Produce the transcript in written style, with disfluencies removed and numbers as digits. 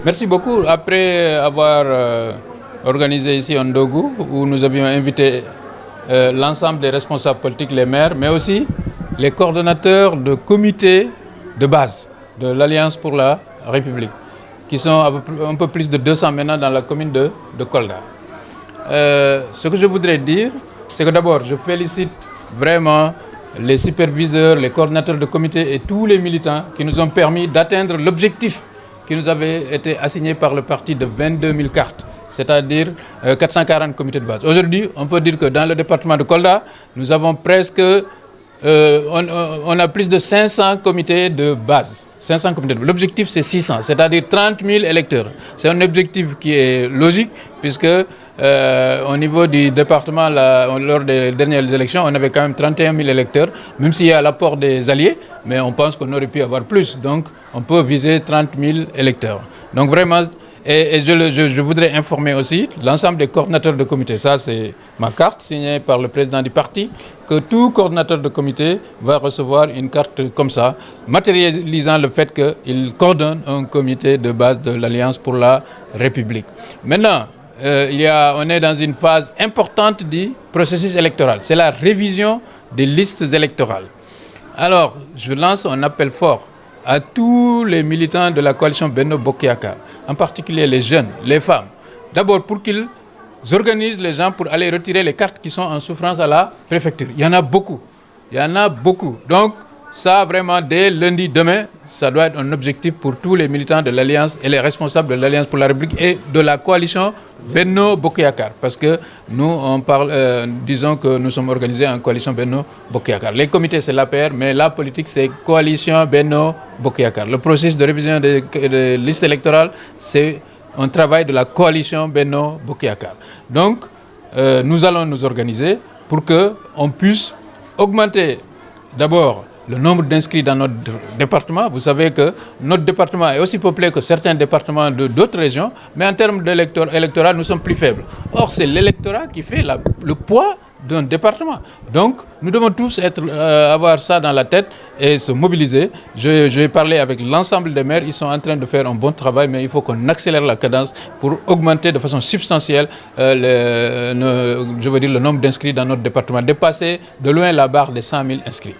Merci beaucoup. Après avoir organisé ici en Ndogou, où nous avions invité l'ensemble des responsables politiques, les maires, mais aussi les coordonnateurs de comités de base de l'Alliance pour la République, qui sont un peu plus de 200 maintenant dans la commune de Kolda. Ce que je voudrais dire, c'est que d'abord, je félicite vraiment les superviseurs, les coordonnateurs de comité et tous les militants qui nous ont permis d'atteindre l'objectif qui nous avait été assigné par le parti de 22 000 cartes, c'est-à-dire 440 comités de base. Aujourd'hui, on peut dire que dans le département de Kolda, nous avons presque, on a plus de 500 comités de base. 500 comités de base. L'objectif, c'est 600, c'est-à-dire 30 000 électeurs. C'est un objectif qui est logique, puisque au niveau du département, lors des dernières élections, on avait quand même 31 000 électeurs, même s'il y a l'apport des alliés, mais on pense qu'on aurait pu avoir plus. Donc, on peut viser 30 000 électeurs. Donc, vraiment, et je voudrais informer aussi l'ensemble des coordonnateurs de comité. Ça, c'est ma carte signée par le président du parti, que tout coordonnateur de comité va recevoir une carte comme ça, matérialisant le fait qu'il coordonne un comité de base de l'Alliance pour la République. Maintenant, on est dans une phase importante du processus électoral. C'est la révision des listes électorales. Alors, je lance un appel fort à tous les militants de la coalition Benno Bokk Yakaar, en particulier les jeunes, les femmes. D'abord pour qu'ils organisent les gens pour aller retirer les cartes qui sont en souffrance à la préfecture. Il y en a beaucoup. Il y en a beaucoup. Donc, ça, vraiment, dès lundi, demain, ça doit être un objectif pour tous les militants de l'Alliance et les responsables de l'Alliance pour la République et de la coalition Benno Bokk Yakaar. Parce que nous, on parle, disons que nous sommes organisés en coalition Benno Bokk Yakaar. Les comités, c'est l'APR, mais la politique, c'est coalition Benno Bokk Yakaar. Le processus de révision des listes électorales, c'est un travail de la coalition Benno Bokk Yakaar. Donc, nous allons nous organiser pour qu'on puisse augmenter d'abord le nombre d'inscrits dans notre département. Vous savez que notre département est aussi peuplé que certains départements d'autres régions, mais en termes d'électorat, nous sommes plus faibles. Or, c'est l'électorat qui fait le poids d'un département. Donc, nous devons tous avoir ça dans la tête et se mobiliser. Je vais parler avec l'ensemble des maires. Ils sont en train de faire un bon travail, mais il faut qu'on accélère la cadence pour augmenter de façon substantielle le nombre d'inscrits dans notre département, dépasser de loin la barre des 100 000 inscrits.